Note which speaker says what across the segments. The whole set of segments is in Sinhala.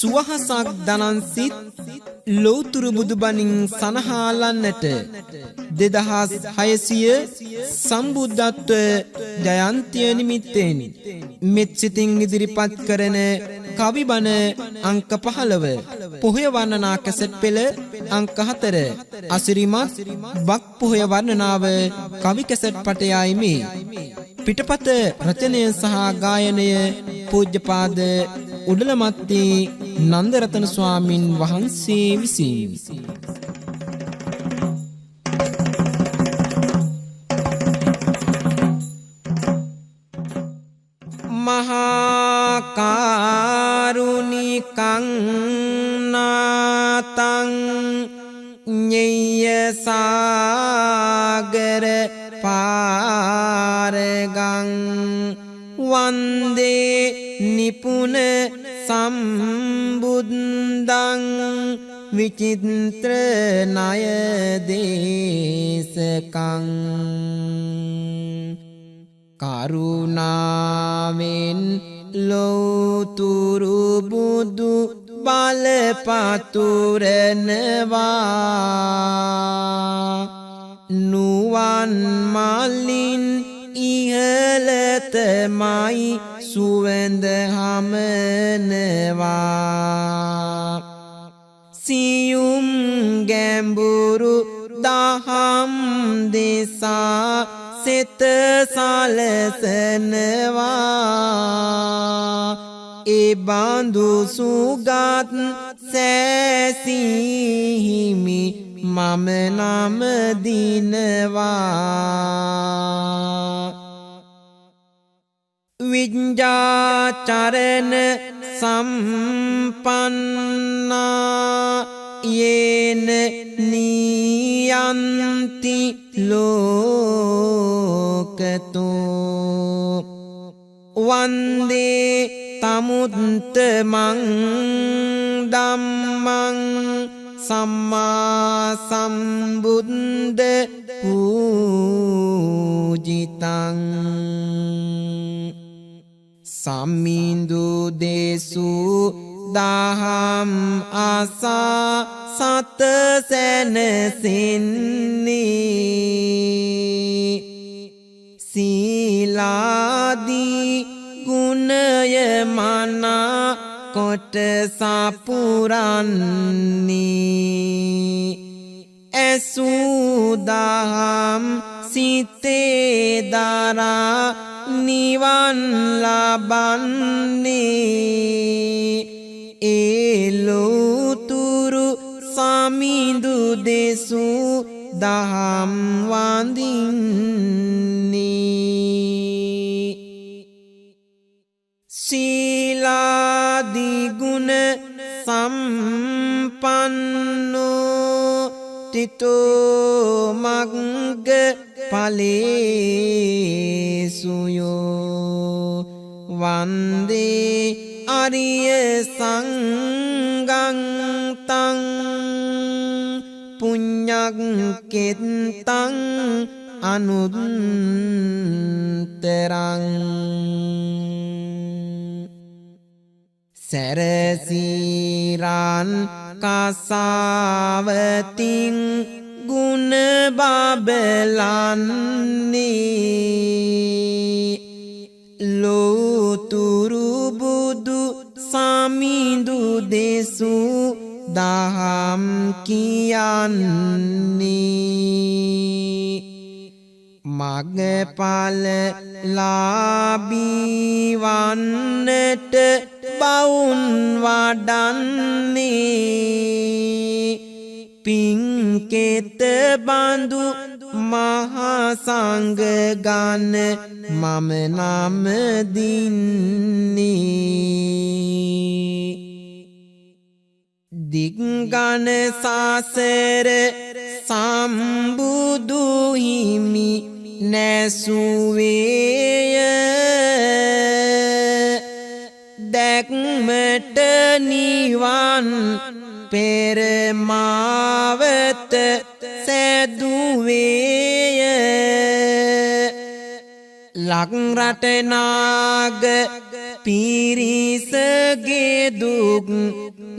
Speaker 1: සුවහසක් දනන්සිත් ලෝතුරු බුදුබණින් සනහාලන්නට 2600 සම්බුද්ධත්ව ජයන්තිය නිමිත්තෙන් මෙත් සිතින් ඉදිරිපත් කරන කවිබණ අංක 15 පොහොය වර්ණනා කැසට් පෙළ අංක 4 අසිරිමත් බක් පොහොය වර්ණනාව කවි කැසට් පටයයි මේ පිටපත රචනය සහ ගායනය පූජ්‍යපාද උඩලමත්ති නන්දරතන ස්වාමින් වහන්සේ විසින් මහා කරුණිකං නාතං ඤෙය්‍ය සාගර පාරගං වන්දේ නිපුන සම්බුද්දං විචිත්‍ර ණය දේශකං කරුණාවෙන් ලෝතුරු බුදු බල පතුරනවා නුවන් මලින් ඉහළතමයි සුවඳ හමනවා සියුම් ගැඹුරු දහම් දෙසා සිත සලසනවා ඒ බඳු සුගත් සෑසීහිමි මම නම දිනවා විඤ්ඤාචරණ සම්පන්නා යේන නියන්ති ලෝකතෝ වන්දේ තමුත්තමං ධම්මං සම්මා සම්බුද්ධ පූජිතං සම්මින්දු දේසු දහම් ආසා සත සැනසෙන්නේ සීලාදී ගුණය මනා කොට සපුරන්නේ ඇසුදහම් සිතේ දරා නිවන් ලබන්නේ ඒලෝතුරු සමිඳු දෙසු දහම් වඳින්නේ සීලාදී ගුණ සම්පන්නෝ තිතෝ මග්ග ඵලේසුයෝ වන්දේ අරිය සංඝං තං පුඤ්ඤක්කෙත්තං අනුත්තරං සරසීරන් කසාවතින් ගුණ බබලන්නේ ලෝතුරු බුදු සමිඳු දෙසු දහම් කියන්නේ මග්ගඵල ලාභී වන්නට බවුන් වඩන්නේ පින්කෙත බඳු මහා සංඝ ගණ මම නම දින්නේ දිග්ගණ සාසර සම්බුදු හිමි නැසුවේය දැක් දැක්මට නිවන් පෙරමාවත සැදුවේය ලක්රට නාග පිරිසගේ දුක්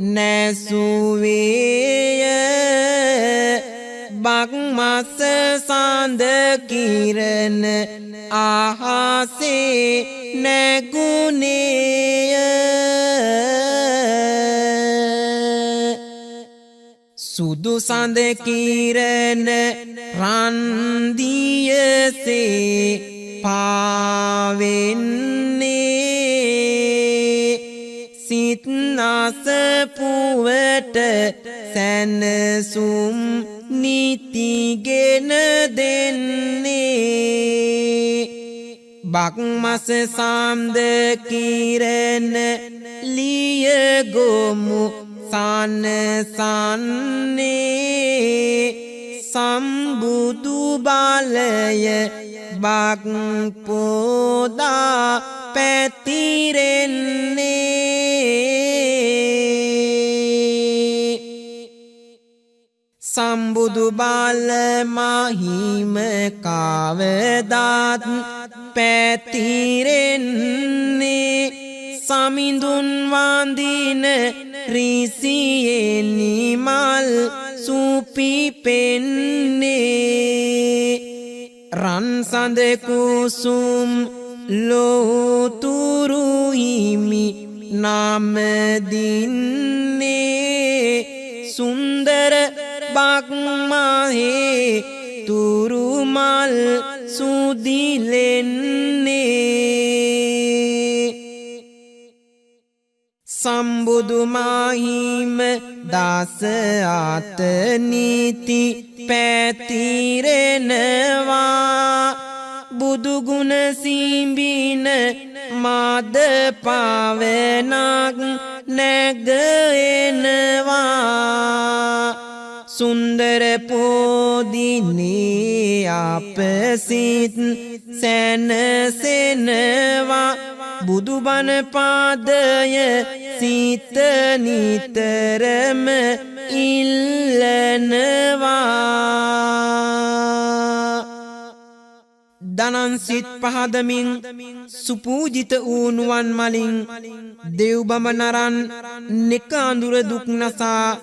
Speaker 1: නැසුවේය බක්මස සඳ කිරණ ආහසේ නැගුණේය සුදු සඳ කිරණ රන්දියසේ පාවෙන්නේ සිත් අසපුවට සැනසුම් නිතිගෙන දෙන්නේ බක්මස සම්ද කිරණ ලිය ගොමු සනසන්නේ සම්බුදු බලය බක් පොදා පැතිරෙන්නේ සම්බුදු බල මහිම කවදාත් පැතිරෙන්නේ සමිඳුන් වඳින රිසියේ නිමල් සුපිපෙන්නේ රන් සඳ කුසුම් ලෝතුරු හිමි නාම දින්නේ සුන්දර බක්මහේ තුරුමල් සුදිලෙන්නේ සම්බුදු මහිම දස අත නීති පැතිරෙනවා බුදුගුණ සිඹින මද පවනක් නැගෙනවා සුන්දර පොදිනේ අප සිත් සැනසෙනවා බුදුබණ පාදය සිත නිතරම ඉල්ලනවා දනන් සිත් පහදමින් සුපූජිත ඌනුවන් මලින් දෙව්බඹ නරන් නෙක අඳුර දුක් නසා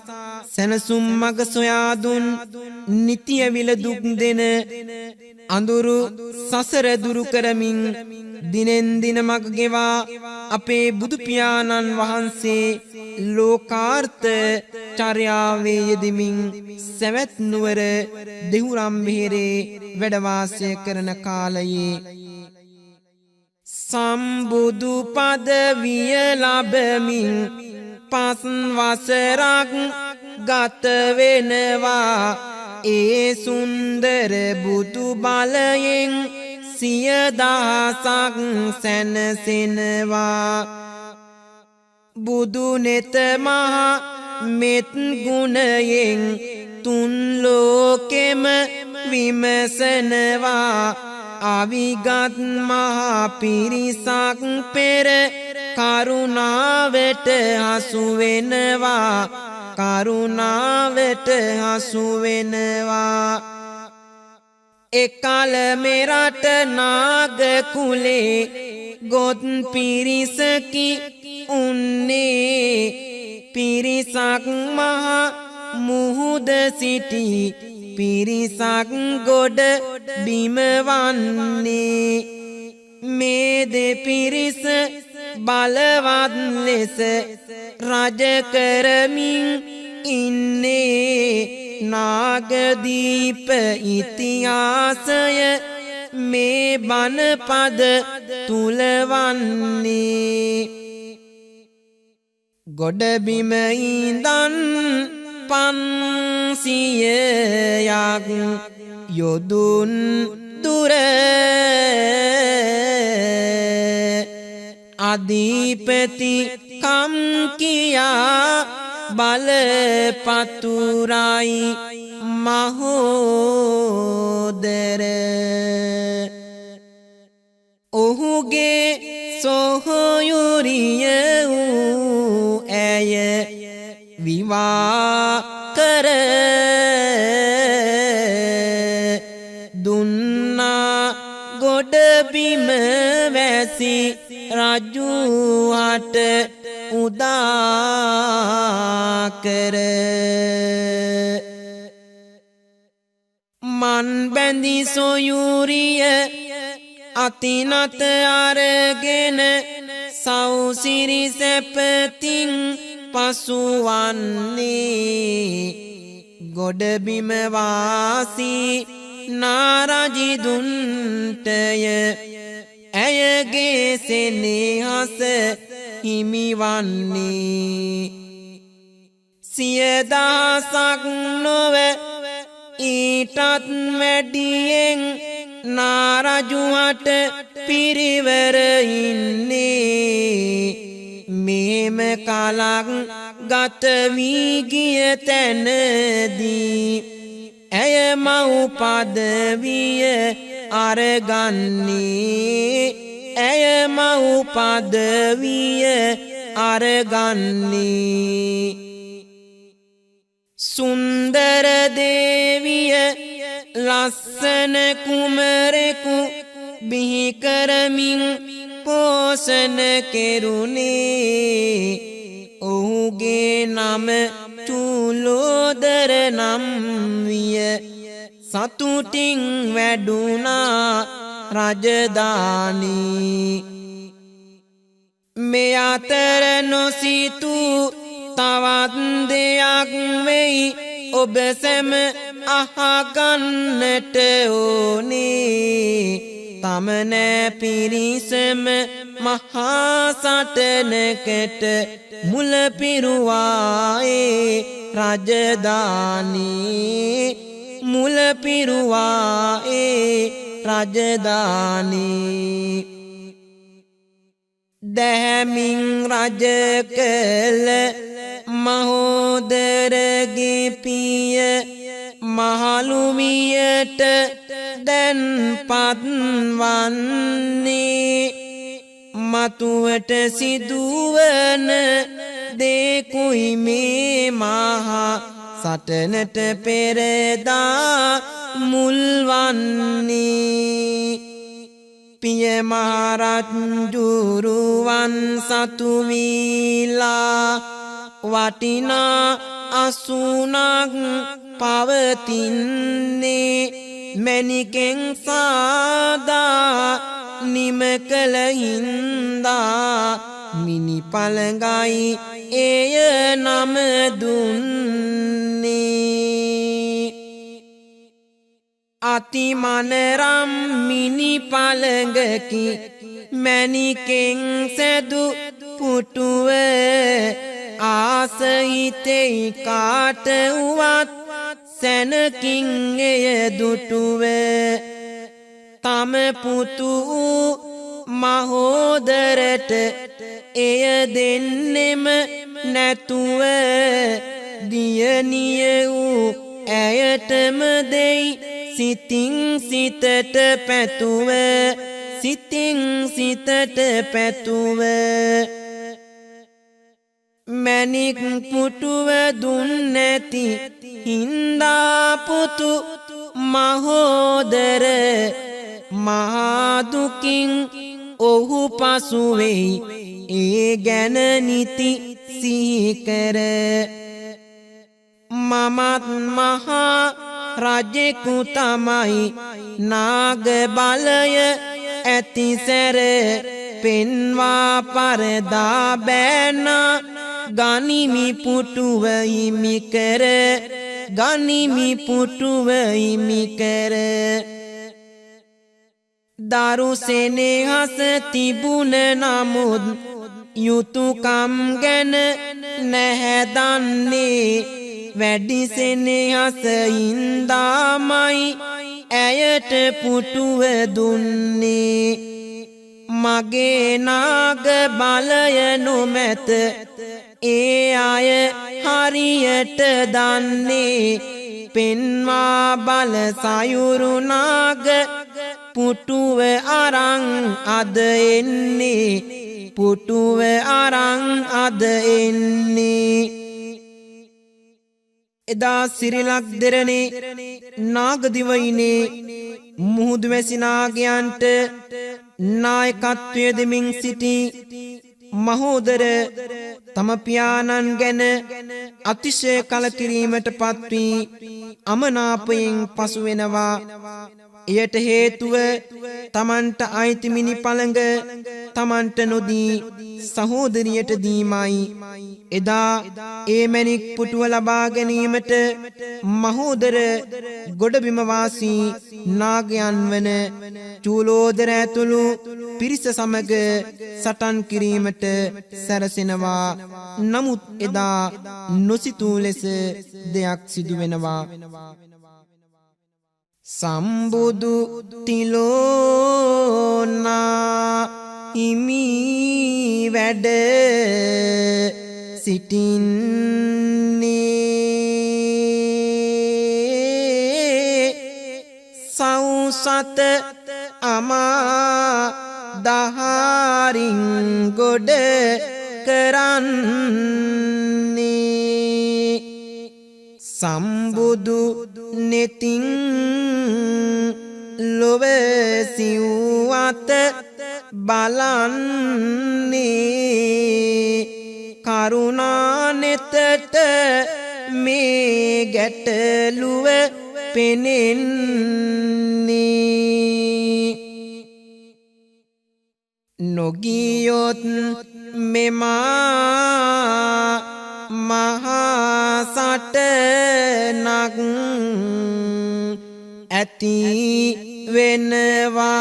Speaker 1: සැනසුම් මග සොයා දුන් නිතිය විල දුක් දෙන අඳුරු සසර දුරු කරමින් දිනෙන් දින මග ගෙවා අපේ බුදු පියාණන් වහන්සේ ලෝකාර්ථ චර්යාවේ යෙදෙමින් සවැත් නුවර දෙහුරම් විහෙරේ වැඩ වාසය කරන කාලයේ සම්බුදු පදවිය ලැබමින් පස් වසරක් ගත වෙනවා ඒ සුන්දර බුදු බලයෙන් සිය දහසක් සැනසෙනවා බුදු නෙත මහා මෙත් ගුණයෙන් තුන් ලෝකෙම විමසනවා අවිගත් මහා පිරිසක් පෙර කරුණාවට හසු වෙනවා කරුණාවට හසු වෙනවා එකල මෙරට නාග කුලේ ගොත් පිරිසකි උන්නේ පිරිසක් මහා මුහුද සිටි පිරිසක් ගොඩ බිමවන්නේ මේ දෙපිරිස බලවත් ලෙස රජ කරමින් ඉන්නේ නාගදීප ඉතිහාසය මේ බණපද තුලවන්නේ ගොඩබිම ඉඳන් 500ක් යොදුන් දුර අධිපති කම් කියා බලපතුරයි මහෝදර ඔහුගේ සොහොයුරිය වූ විවා කර දුන්නා ගොඩබිම වැසි රජුහට උදා කර මන් බැඳි සොයුරිය අතිනත අරගෙන සෞසිරි සැපතින් පසුවන්නේ ගොඩබිම වාසී නාරජිදුන්ටය ඇයගේ සෙනෙහස හිමිවන්නේ සියදහසක් නොව ඊටත් වැඩියෙන් නාරජුහට පිරිවර ඉන්නේ මෙහෙම කලක් ගත වී ගිය තැනදී ඇය මව් පදවිය අරගන්නේ ඇය මව් පදවිය අරගන්නේ සුන්දර දේවිය ලස්සන කුමරෙකු බිහි කරමින් පෝෂණ කෙරුණේ ඔහුගේ නම චූලෝදර නම් විය සතුටින් වැඩුණා රජදානී මේ අතර නොසිතූ තවත් දෙයක් වෙයි ඔබ සැම අහගන්නට ඕනේ තම නෑ පිරිසම මහා සටනකට මුල පිරුවායේ රජදානී මුල පිරුවායේ රජදානී දැහැමින් රජ කළ මහෝදරගේ පිය මහලුමියට දැන් පත්වන්නේ මතුවට සිදුවන දේකුයි මේ මහා සටනට පෙරදා මුල්වන්නේ පිය මහරජුරුවන් සතු වීලා වටිනා අසුනක් පවතින්නේ මැණිකෙන් සාදා නිම කළ හින්දා මිනි පළඟයි එය නම දුන්නේ අතිමනරම් මිනි පළඟකි මැණිකෙන් සැදු පුටුව ආසහිතෙයි කාට වුවත් සැනකින් එය දුටුව තම පුතු මහෝදරට එය දෙන්නෙම නැතුව දියණිය වූ ඇයටම දෙයි සිතින් සිතට පැතුව සිතින් සිතට පැතුව මැණික් පුටුව දුන්නැති හින්දා පුතු මහෝදර මහා දුකින් ඔහු පසු වෙයි ඒ ගැන නිති සිහි කර මමත් මහා රජෙකු තමයි නාග බලය ඇතිසැර පෙන්වා පරදා බෑනා ගනිමි පුටුව හිමි කර ගනිමි පුටුව හිමි කර දරු සෙනෙහස තිබුණ නමුත් යුතුයකම් ගැන නැහැ දන්නේ වැඩි සෙනෙහස හින්දාමයි ඇයට පුටුව දුන්නේ මගේ නාග බලය නොමැත ඒ අය හරියට දන්නේ පෙන්වා බල සයුරු නාග පුටුව අරන් අද එන්නේ පුටුව අරන් අද එන්නේ එදා සිරිලක් දෙරණේ නාගදිවයිනේ මුහුදු වැසි නාගයන්ට නායකත්වය දෙමින් සිටි මහෝදර තම පියාණන් ගැන අතිශය කලකිරීමට පත්වී අමනාපයෙන් පසු වෙනවා. එයට හේතුව තමන්ට අයිති මිනි පළඟ තමන්ට නොදී සහෝදරියට දීමයි. එදා ඒ මැණික් පුටුව ලබා ගැනීමට මහෝදර ගොඩබිම වාසී නාගයන් වන චූලෝදර ඇතුළු පිරිස සමග සටන් කිරීමට සැරසෙනවා. නමුත් එදා නොසිතූ ලෙස දෙයක් සිදු වෙනවා. සම්බුදු තිලෝනා හිමි වැඩ සිටින්නේ සෞසත අමා දහරින් ගොඩ කරන්නේ සම්බුදු නෙතින් ලොව සිව්වත බලන්නේ කරුණා නෙතට මේ ගැටලුව පෙනෙන්නේ නොගියොත් මෙමා මහා සටනක් ඇති වෙනවා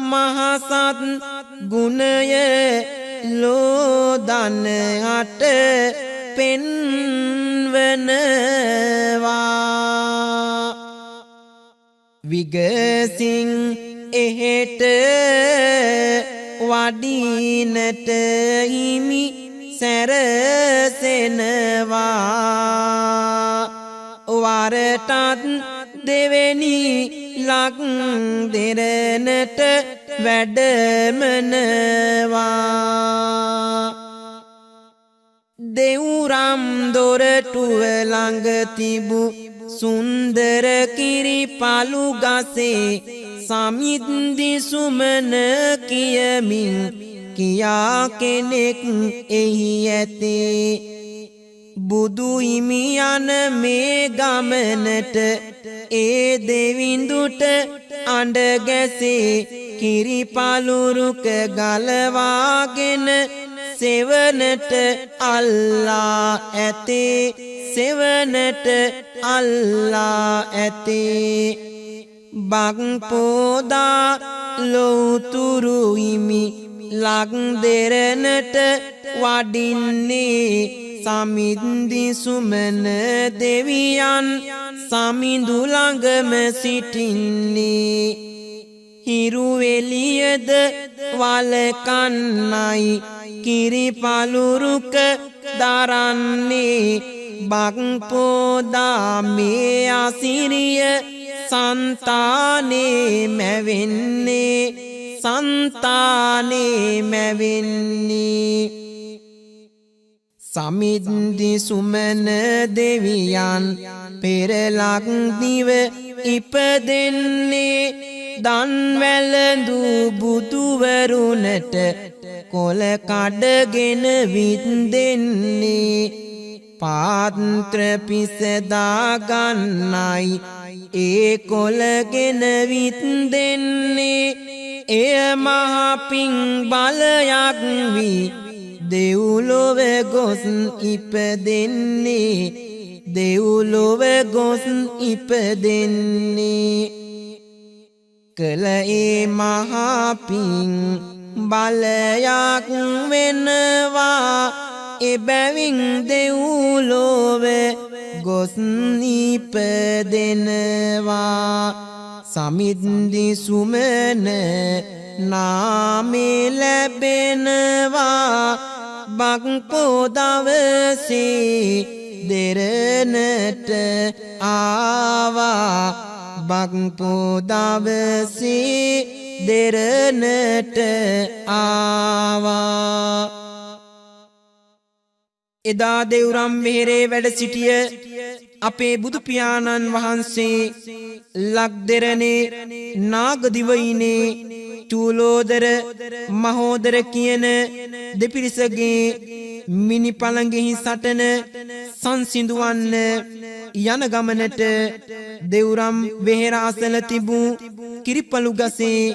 Speaker 1: මහසත් ගුණය ලෝදනහට පෙන්වනවා විගසින් එහෙට වඩිනට හිමි සැරසෙනවා වරටත් දෙවෙනි ලක් දෙරණට වැඩමනවා දෙවුරම් දොරටුව ළඟ තිබු සුන්දර කිරිපලු ගසේ සමිද්දි සුමන කියමින් කියා කෙනෙක් එහි ඇතේ බුදු හිමි යන මේ ගමනට ඒ දෙවිඳුට අඬ ගැසේ කිරිපලුරුක ගලවාගෙන සෙවනට අල්ලා ඇතේ සෙවනට අල්ලා ඇතේ බක් පෝදා ලොව්තුරු හිමි ලක් දෙරණට වඩින්නේ සමින්දි සුමන දෙවියන් සමිඳු ළඟම සිටින්නේ හිරු එළියද වලකන්නයි කිරිපලුරුක දරන්නේ බක් පෝදා මේ අසිරිය සන්තානේ මැවෙන්නේ සන්තානේ මැවෙන්නේ සමින්දි සුමන දෙවියන් පෙරලක් දිව ඉපදෙන්නේ දන් වැළඳු බුදුවරුනට කොල කඩගෙන වින්දෙන්නේ පාත්‍ර පිසදා ගන්නයි ඒ කොලගෙන වින්දෙන්නේ එය මහ පිං බලයක් වී දෙව්ලොව ගොස් ඉපදෙන්නේ දෙව්ලොව ගොස් ඉපදෙන්නේ කල ඒ මහා පිං බලයක් වෙනවා එබැවින් දෙව්ලොව ගොස් ඉපදෙනවා සමින්දි සුමන නාමේ ලැබෙනවා බක් පොදවසේ දෙරණට ආවා බක් පොදවසේ දෙරණට ආවා එදා දෙව්රම් වෙහෙරේ වැඩ සිටිය අපේ බුදු පියාණන් වහන්සේ ලක්දෙරණේ නාගදිවයිනේ චූලෝදර මහෝදර කියන දෙපිරිසගේ මිනි පළඟෙහි සටන සංසිඳුවන්න යන ගමනට දෙව්රම් වෙහෙර අසල තිබූ කිරිපලු ගසේ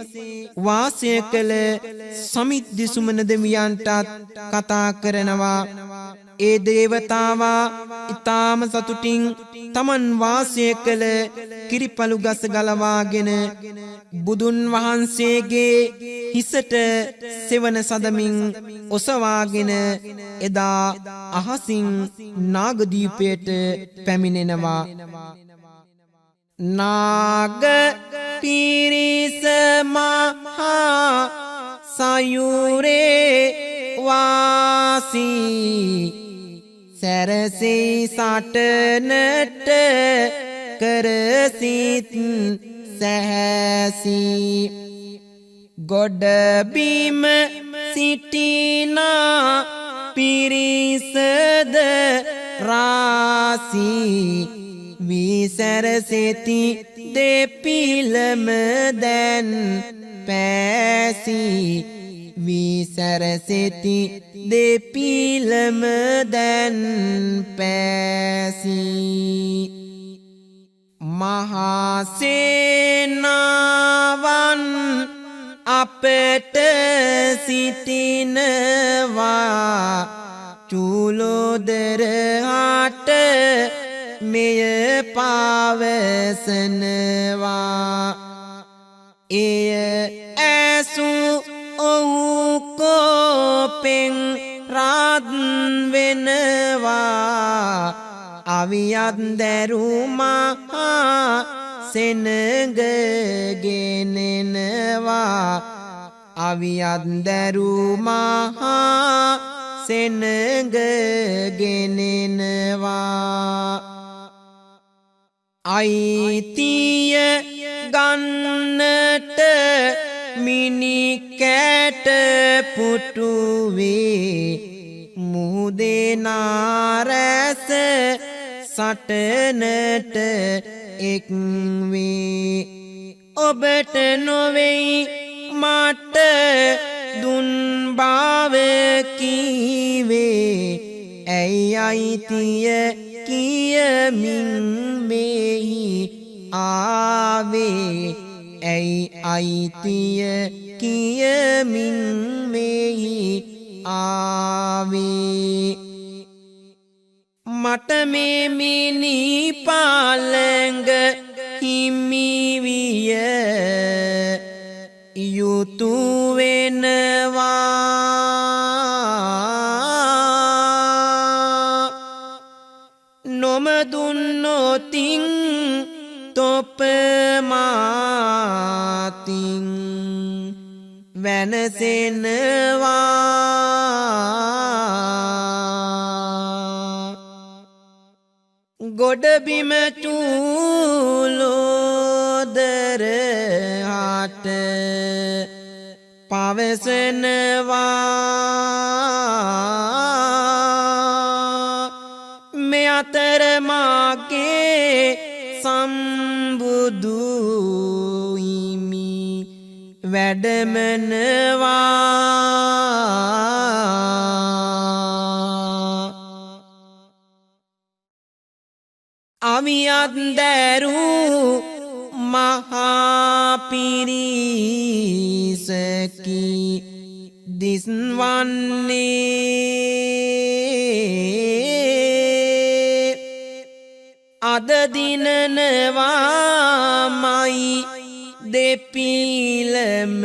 Speaker 1: වාසය කළ සමිද්දි සුමන දෙවියන්ටත් කතා කරනවා. ඒ දේවතාවා ඊ타ම සතුටින් තමන් වාසය කළ කිරිපලු ගස ගලවාගෙන බුදුන් වහන්සේගේ හිසට සෙවන සදමින් ඔසවාගෙන එදා අහසින් නාගදීපයට පැමිණෙනවා. නාග පිරිස මහා සයුරේ වාසී සැරසී සටනට කරසිත සැහැසී ගොඩබිම සිටිනා පිරිසද රාසී විසරසෙති දෙපිලම දැන් පැසී විසරසෙති දෙපිලම දැන් පැසී මහා සේනාවන් අපට සිටිනවා චූලෝදර හට මෙය පවසනවා. එය ඇසු ඔහු කෝපෙන් රත් වෙනවා අවියත් දැරුමහා සෙනගගෙනෙනවා අවියත් දැරුමහා සෙනගගෙනෙනවා අයිතිය ගන්නට මිනි කැට පුටුවේ මුහුදේ නාරැස සටනට එක්වේ ඔබට නොවෙයි මට දුන් බව කීවේ ඇයි අයිතිය කියමින් මෙහි ආවේ ඇයි අයිතිය කියමින් මෙහි ආවේ මට මේ මිනි පාලඟ හිමි විය යුතු වෙනවා නොමදුන්නොතින් තොප මාතින් වෙනසෙනවා ගොඩබිම චූලෝදර හට පවසනවා මේ අතර මාගේ සම්බුදු හිමි වැඩමනවා අවියත් දැරු මහා පිරිසකි දිස්වන්නේ අද දිනනවාමයි දෙපිලම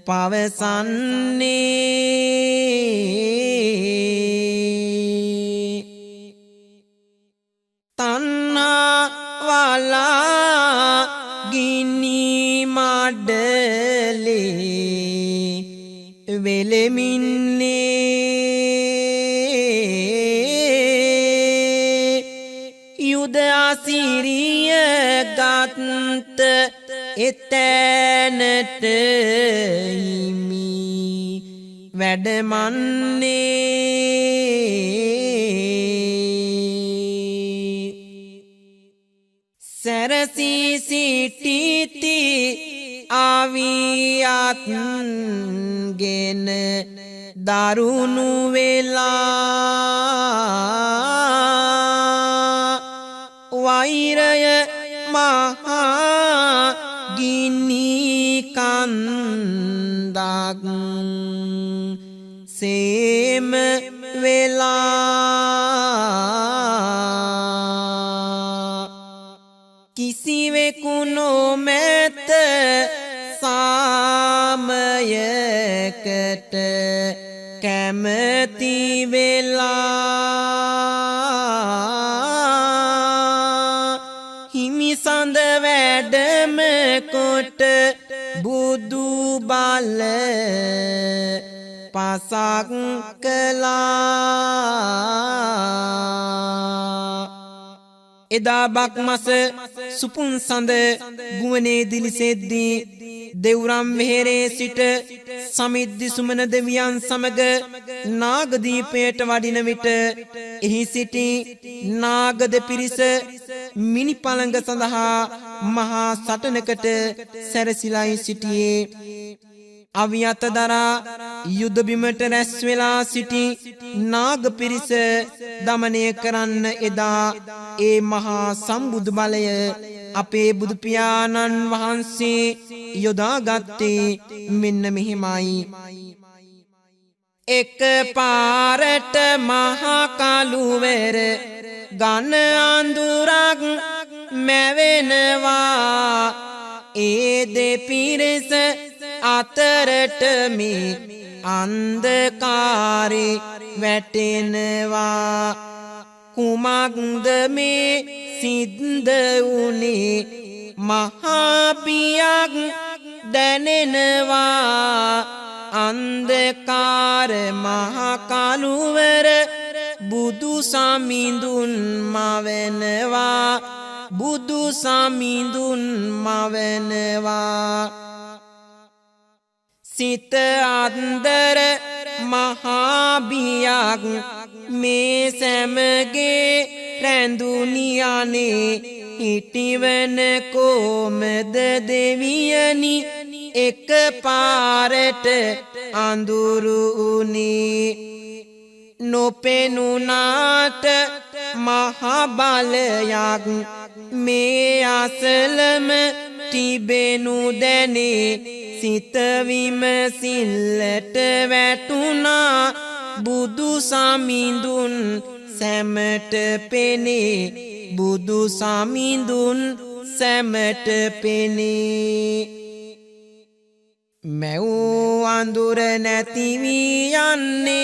Speaker 1: පවසන්නේ තණ්හා වලා ගිනි මඩලේ වෙලෙමින්නේ යුද අසිරිය ගත්ත එතැනට හිමි වැඩමන්නේ සතියත් ගෙන දරුණු වෙලා වෛරය මහා ගිනි කන්දක් සේම වෙලා කිසිවෙකු නොමැත සාමයකට කැමති වෙලා හිමිසඳ වැඩම කොට බුදු බල පසක් කළා එදා බක් මස සුපුන් සඳ ගුවනේ දිලිසෙද්දී දෙව්රම් වෙහෙරේ සිට සමිද්දි සුමන දෙවියන් සමග නාගදීපයට වඩින විට එහි සිටි නාගද පිරිස මිනි පළඟ සඳහා මහා සටනකට සැරසිලායි සිටියේ අවියත දරා යුද බිමට රැස් වෙලා සිටි නාග පිරිස දමනය කරන්න එදා ඒ මහා සම්බුදු බලය අපේ බුදු පියාණන් වහන්සේ යොදාගත්තේ මෙන්න මෙහිමයි එක පාරට මහා කළුවර ඝන අඳුරක් මැවෙනවා ඒ දෙපිරිස අතරට මේ අන්ධකාරේ වැටෙනවා කුමක්ද මේ සිද්ධ වුනේ මහා පියක් දැනෙනවා අන්ධකාර මහා කළුවර බුදු සමිඳුන් මවනවා බුදු සමිඳුන් මවනවා සිත අන්දර මහා බියක් මේ සැමගේ රැඳුනියනේ හිටිවන කොමද දෙවියනි එක පාරට අඳුරු උනේ නොපෙනුනාට මහා බලයක් මේ අසලම තිබෙනු දැනේ සිත විමසිල්ලට වැටුණා බුදු සමිඳුන් සැමට පෙනේ බුදු සමිඳුන් සැමට පෙනේ මැව් අඳුර නැති වී යන්නේ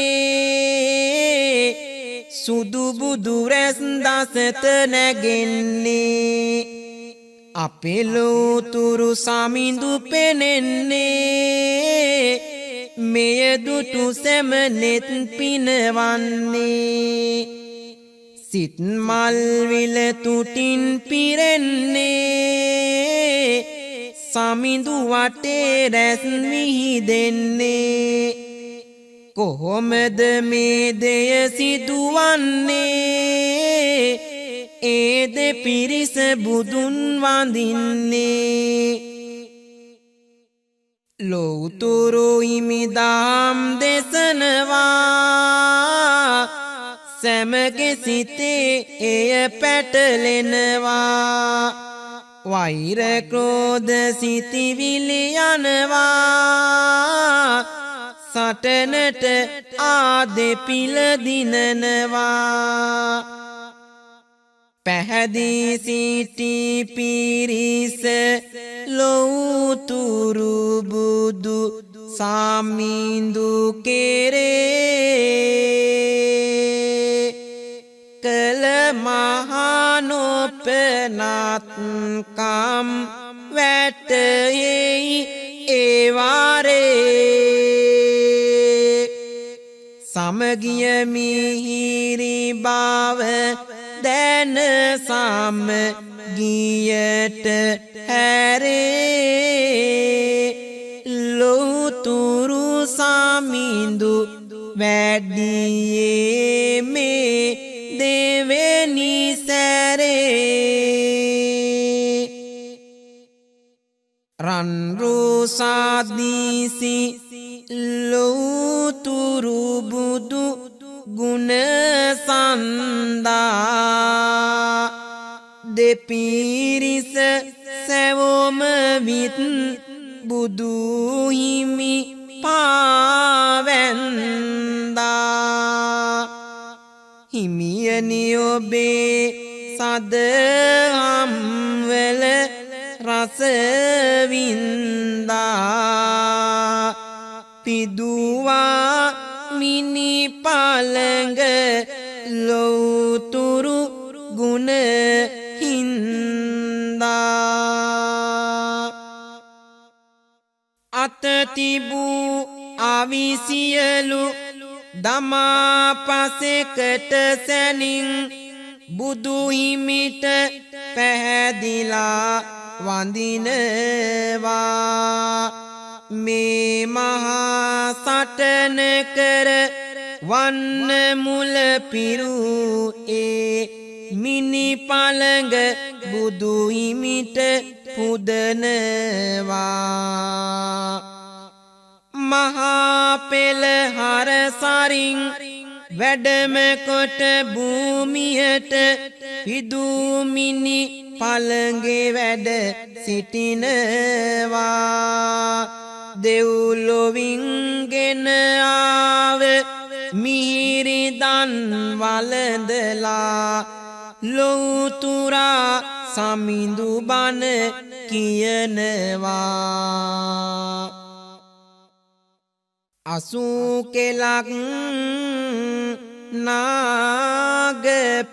Speaker 1: සුදු බුදු රැස් දසත නැගෙන්නේ අපේ ලෝතුරු සමිඳු පෙනෙන්නේ මෙය දුටු සැමනෙත් පිනවන්නේ සිත් මල් විල තුටින් පිරෙන්නේ සමිඳු වටේ රැස් විහිදෙන්නේ කොහොමද මේ දෙය සිදුවන්නේ ඒ දෙපිරිස බුදුන් වඳින්නේ ලෝතුරු හිමිදාම් දේශනවා සැමගේ සිතේ එය පැටලෙනවා වෛර ක්‍රෝධ සිතිවිලි යනවා සටනට ආදෙපිල දිනනවා පැහැදී සිටි පිරිස ලෝතුරු බුදු සමිඳු කෙරේ කළ මහානොපනත්කම් වැටෙයි ඒ වාරේ සමගිය මිහිරි බව දැන සම ගියට හැරේ ලෝතුරු සමිඳු වැඩියේ මේ දෙවෙනි සැරේ රන් රුසා ලෝතුරු බුදු ගුණ සන්දා දෙපිරිස සැවොම විත් බුදු හිමි පාවැන්දා හිමියනි ඔබේ සදහම් වල රස වින්දා පිදුවා මිනි පළඟ ලෝතුරු ගුණ හින්දා අත තිබූ අවිසියලු දමා පසෙකට සැනින් බුදු හිමිට පැහැදිලා වඳිනවා මේ මහා සටන කර වන්න මුල පිරූ ඒ මිනි පළඟ බුදු හිමිට පුදනවා මහා පෙළහර සරින් වැඩම කොට භූමියට පිදූ මිනි පළඟේ වැඩ සිටිනවා දෙව්ලොවින් ගෙන ආව මිහිරි දන් වළඳලා ලෝතුරා සමිඳු බණ කියනවා අසූ කෙලක් නාග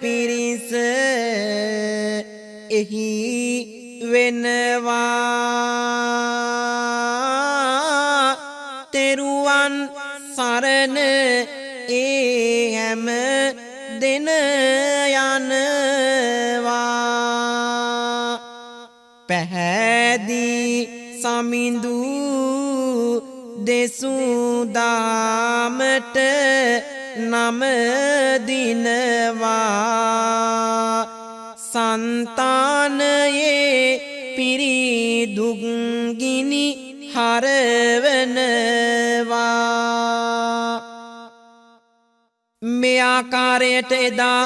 Speaker 1: පිරිස එහි වෙනවා තෙරුවන් සරණ ඒ හැම දෙන යනවා පැහැදී සමිඳු දෙසුදාමට නම දිනවා संतानये पिरीदुगिनी हरवनवा මේ ආකාරයට එදා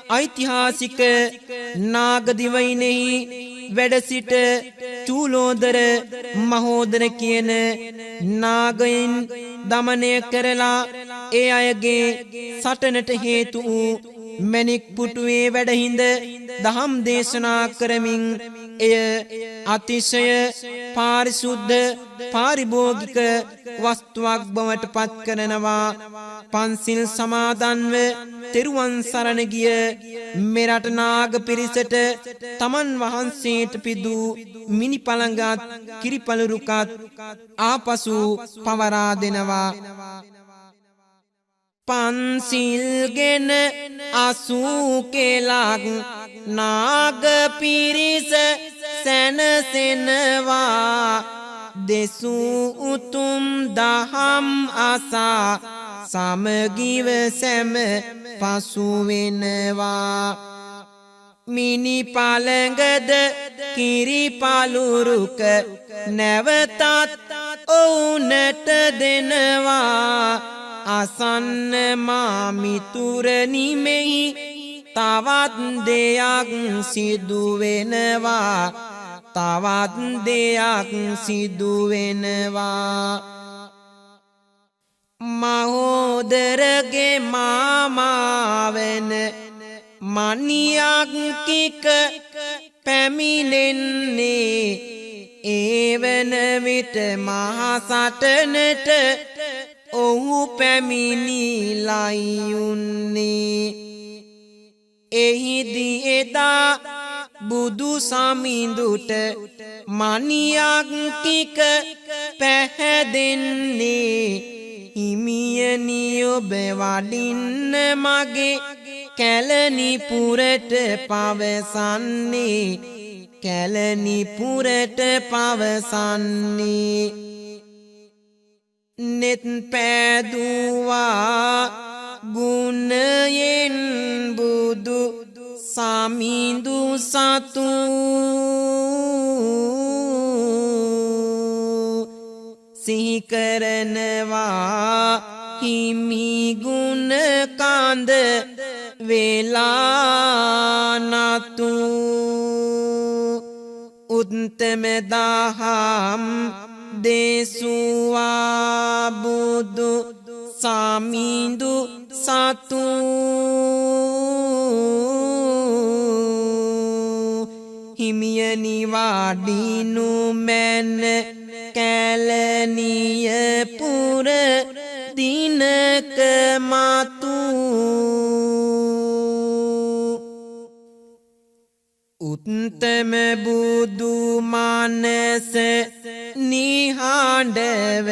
Speaker 1: ඓතිහාසික නාගදිවයිනෙහි වැඩ සිට චූලෝදර මහෝදර කියන නාගයන් දමනය කරලා ඒ අයගේ සටනට හේතු වූ මණික් පුටුවේ වැඩහිඳ දහම් දේශනා කරමින් එය අතිශය පාරිශුද්ධ පාරිභෝගික වස්තුවක් බවට පත් කරනවා පන්සිල් සමාදන්ව තෙරුවන් සරණ ගිය මෙරට නාග පිරිසට තමන් වහන්සේට පිදූ මිනි පළඟත් කිරිපළරුකත් ආපසු පවරා දෙනවා පන්සිල්ගෙන අසූ කෙලක් නාග පිරිස සැනසෙනවා දෙසූ උතුම් දහම් අසා සමගිව සැම පසු වෙනවා මිනි පළඟද කිරිපළුරුක නැවතත් ඔවුනට දෙනවා අසන්න මාමිතුරනි මෙහි තවත් දෙයක් සිදු වෙනවා තවත් දෙයක් සිදු වෙනවා මහෝදරගේ මාමාවන මණියක් කික පැමිණෙන්නේ ඒවන විට මහා සටනට ඔහු පැමිණිලයියුන්නේ එහිදී එදා බුදු සමිඳුට මණියක් ටික පැහැදෙන්නේ හිමියනි ඔබ වඩින්න මගේ කැලණිපුරට පවසන්නේ කැලණිපුරට පවසන්නේ නෙත් පෑදුවා ගුණයෙන් බුදු සමිඳු සතු සිහි කරනවා හිමි ගුණ කාන්ද වේලා නතු උත්තම දහම් දේසුවා බුදු සාමිඳු සතු හිමියනි වාඩිනු මැන කැලණිය පුර දිනක මතු උත්තම බුදු මානස නිහඬව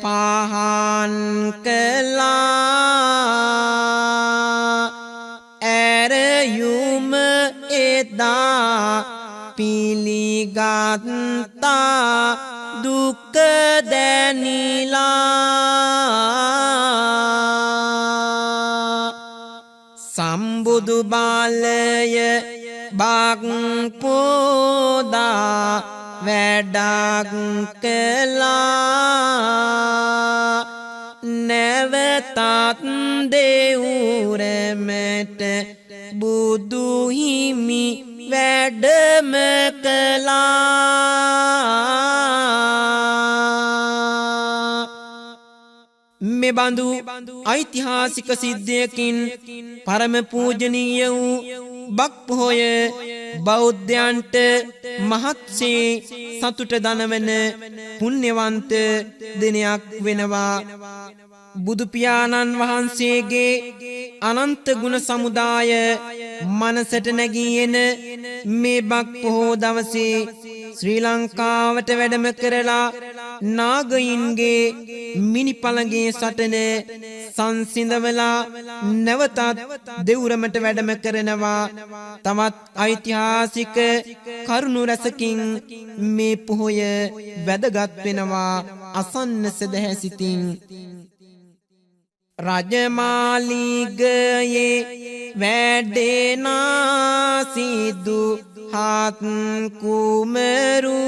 Speaker 1: පහන් කළා ඇරයුම එදා පිළිගත්තා දුක දැනිලා සම්බුදු බලය බක් පෝදා වැඩක් කළා නැවතත් දෙවුරමට බුදු හිමි වැඩම කළා මෙබඳු ඓතිහාසික සිද්ධියකින් පරම පූජනීය වූ බක් පොහොය බෞද්ධයන්ට මහත්සේ සතුට දනවන පුණ්‍යවන්ත දිනයක් වෙනවා බුදු පියාණන් වහන්සේගේ අනන්ත ගුණ සමුදාය මනසට නැගී එන මේ බක් පොහෝ දවසේ ශ්‍රී ලංකාවට වැඩම කරලා නාගයින්ගේ මිනිපළගේ සටන සංසිඳවලා නැවතත් දෙවුරමට වැඩම කරනවා තවත් ඓතිහාසික කරුණු රැසකින් මේ පොහොය වැදගත් වෙනවා අසන්න සදහැසිතින් රජමාලිගයේ වැඩෙනා සිදු හත් කුමරු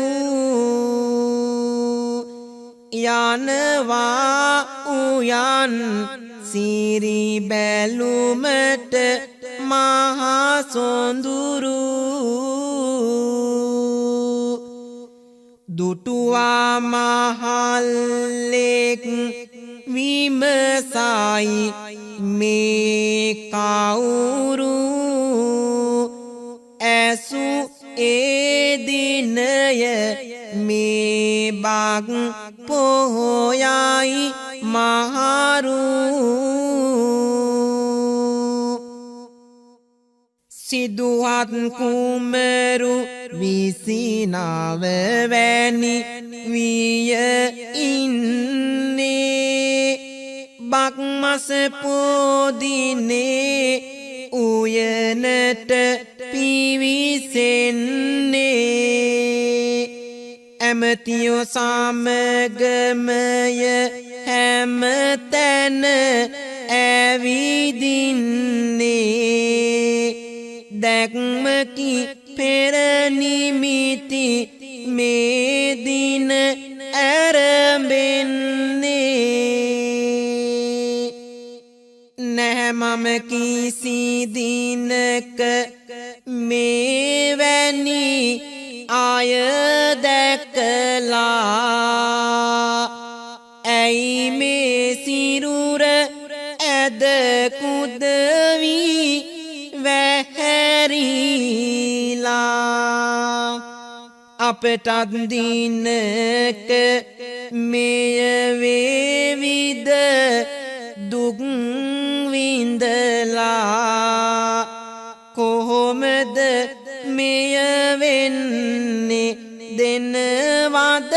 Speaker 1: යනවා උයන් සිරි බැලුමට මහා සොඳුරු දුටුවා මහල්ලෙක් විමසයි මේ කවුරු ඇසු ඒ දිනය මේ බක් පොහොයයි මහරු සිදුහත් කුමරු විසිනාව වැනි විය ඉන්නේ බක් මස පොදිනේ උයනට පිවිසෙන්නේ ඇමතියෝ සමගමය හැම තැන ඇවිදින්නේ දැක්මකි පෙර නිමිති මේ දින ඇරඹෙන්නේ නැහැ මම කිසි දිනක මෙවැනි අය දැකලා ඇයි මේ සිරුර ඇද කුද වී වැහැරිලා අපටත් දිනක මෙය වේවිද දුක් විඳලා කොහොමද මෙය වෙන්නේ දෙනවද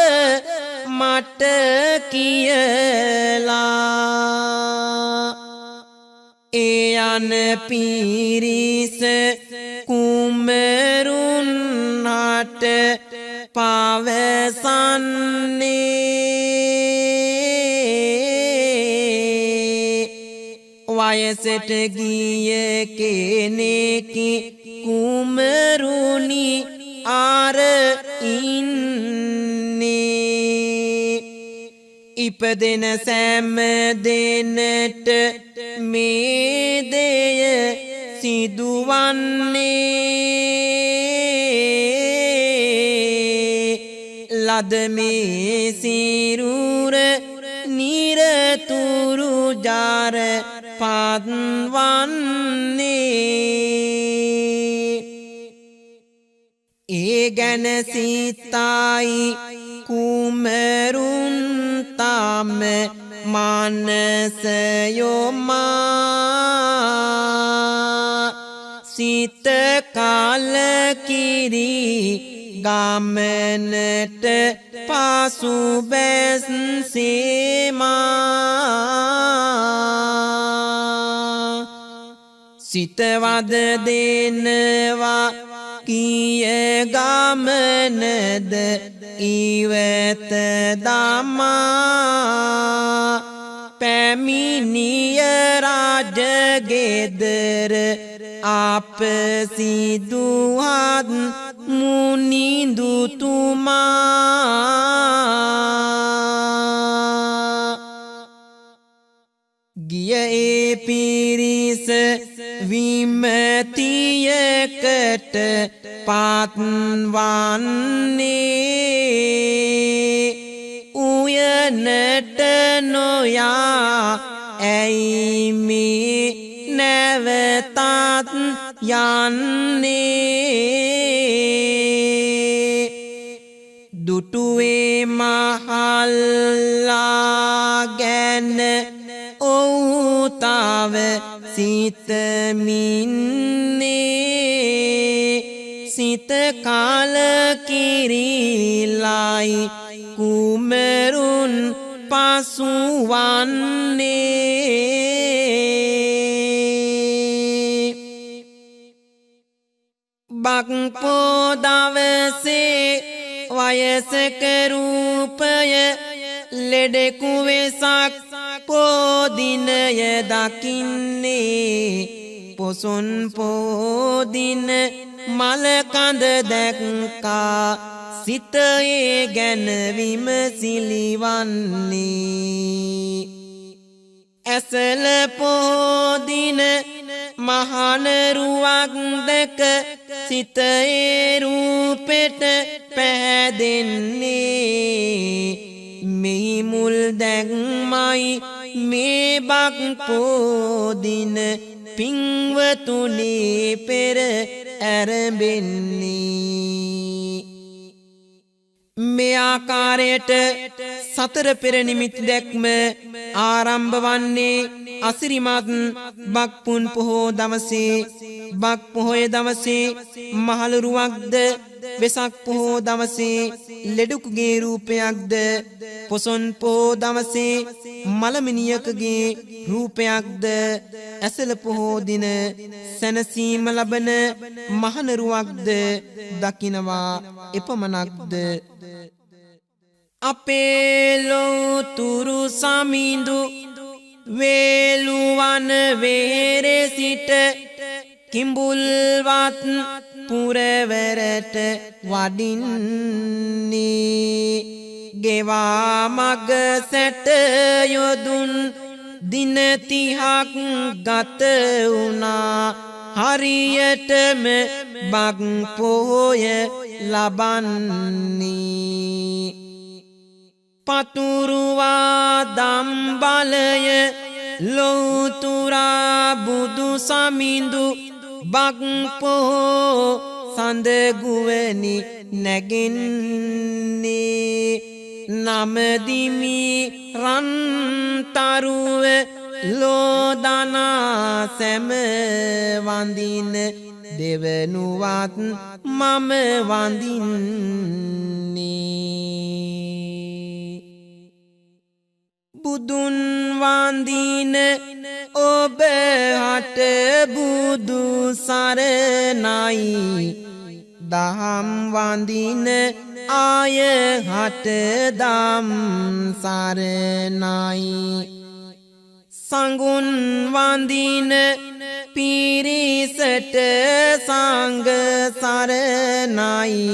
Speaker 1: මට කියලා ඒ යන පිරිස කුමරුන් හට පවසන්නේ වයසට ගිය කෙනෙකි කුමරුනි අර ඉන්නේ ඉපදෙන සෑම දෙනට මේ දෙය සිදුවන්නේ ලද මේ සිරුර නිරතුරු ජාර පත්වන්නේ ඒ ගැන සිතායි කුමරුන් තාම මානසයොමා සිත කලකිරි ගමනට පාසු බැස්සීමා සිතවද දෙනවා කිය ගමනද ඉවත දමා පැමිණිය රාජගෙදර අප සිදුහත් මුනිඳුතුමා ගිය ඒ පිරිස විමතියකට පත්වන්නේ උයනට නොයා ඇයි මේ නැවතත් යන්නේ දුටුවේ මහල්ලා ගැන ඔහු තව සිතමින්නේ සිත කලකිරිලයි කුමරුන් පසුවන්නේ බක්පෝ දවසේ වයසක රූපය ලෙඩෙකු වෙසක් පෝදිනය දකින්නේ පොසොන් පෝදින මලකඳ දැක්කා සිතේ ගැන විමසිලිවන්නේ ඇසල පෝදින මහනරුවක් දැක සිතේ රූපෙට පැහැදෙන්නේ මෙහි මුල් දැක්මයි මේ බක් පෝදින පින්වතුනේ පෙර ඇරඹෙන්නේ මේ ආකාරයට සතර පෙර නිමිති දැක්ම ආරම්භ වන්නේ අසිරිමත් බක් පුන් පොහෝ දවසේ බක් පොහොය දවසේ මහලුරුවක්ද වෙසක් පොහෝ දවසේ ලෙඩුකුගේ රූපයක්ද පොසොන් පොහෝ දවසේ මලමිනියකගේ රූපයක්ද ඇසල පොහෝ දින සැනසීම ලබන මහනරුවක්ද දකිනවා එපමණක්ද අපේ ලෝතුරු සමිඳු වේලුවන වෙහෙරේ සිට කිඹුල්වත් පුරවරට වඩින්නේ ගෙවා මග සැට යොදුන් දින 30ක් ගත වුණා හරියටම බක් පොහොය ලබන්නේ පතුරුවා දම්බලය ලෝතුරා බුදු සමිඳු බක් පොහෝ සඳගුවනි නැගෙන්නේ නමදිමි රන්තරුව ලෝදනා සැම වඳින දෙවනුවත් මම වඳින්නේ බුදුන් වඳින ඔබ හට බුදු සරණයි දහම් වඳින ආය හට දම් සරණයි සංගුන් වඳින පිරිසට සංඝ සරණයි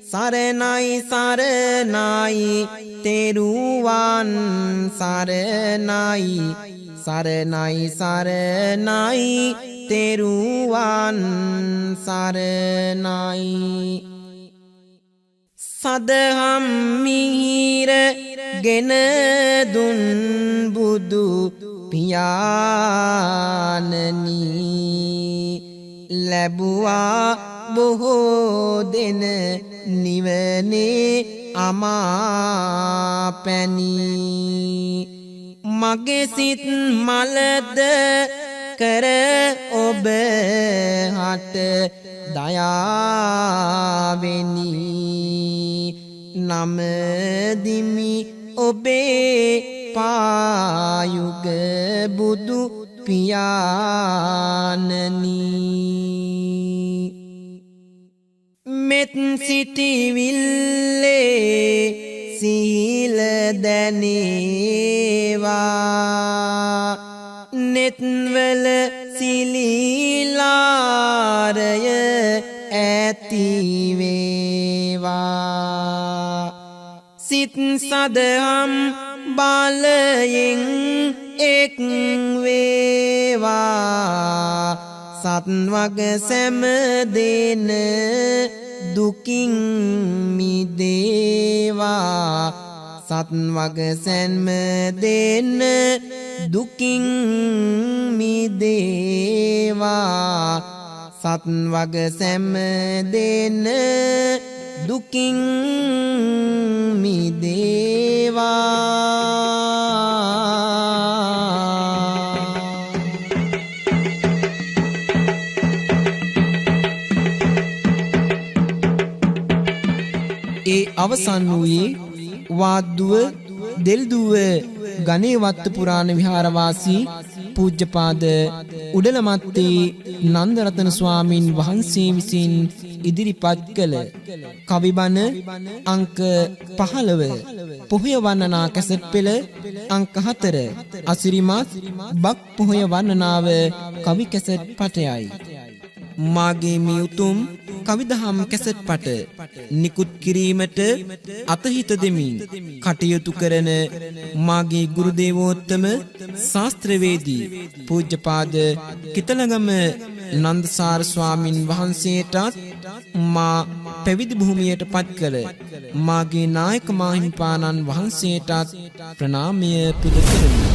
Speaker 1: සරණයි සරණයි තෙරුවන් සරණයි සරණයි සරණයි තෙරුවන් සරණයි සදහම් මිහිර ගෙන දුන් බුදු පියාණනි ලැබුවා බොහෝ දෙන නිවනේ අමාපැනි මගේ සිත් මලද කර ඔබ හට දයාවෙනි නමදිමි ඔබේ පායුග බුදු පියාණනි මෙත් සිටිවිල්ලේ සීල දැනේවා නෙත්වල සිලීලාරය ඇතිවේවා සිත් සදහම් බලයෙන් එක් වේවා සත්වග සැම දෙන දුකින් මිදේවා සත්වග සැම දෙන දුකින් මිදේවා සත්වග සැම දෙන දුකින් මිදේවා ඒ අවසන් වූයේ වාද්දුව දෙල්දුව ගණේවත්ත පුරාණ විහාරවාසී පූජ්‍යපාද උඩලමත්තේ නන්දරතන ස්වාමින් වහන්සේ විසින් ඉදිරිපත් කළ කවිබණ අංක 15 පොහොය වන්දනා කැසට් පෙළ අංක 4 අසිරිමත් බක් පොහොය වන්දනාව කවි කැසට් පටයයි මාගේ මේ උතුම් කවිදහම් කැසට් පට නිකුත් කිරීමට අතහිත දෙමින් කටයුතු කරන මාගේ ගුරු දේවෝත්තම ශාස්ත්‍රවේදී පූජ්‍යපාද කිතලගම නන්දසාර ස්වාමින් වහන්සේටත් මා පැවිදි භූමියට පත් කළ මාගේ නායක මාහිමිපාණන් වහන්සේටත් ප්‍රණාමය පුද කරමි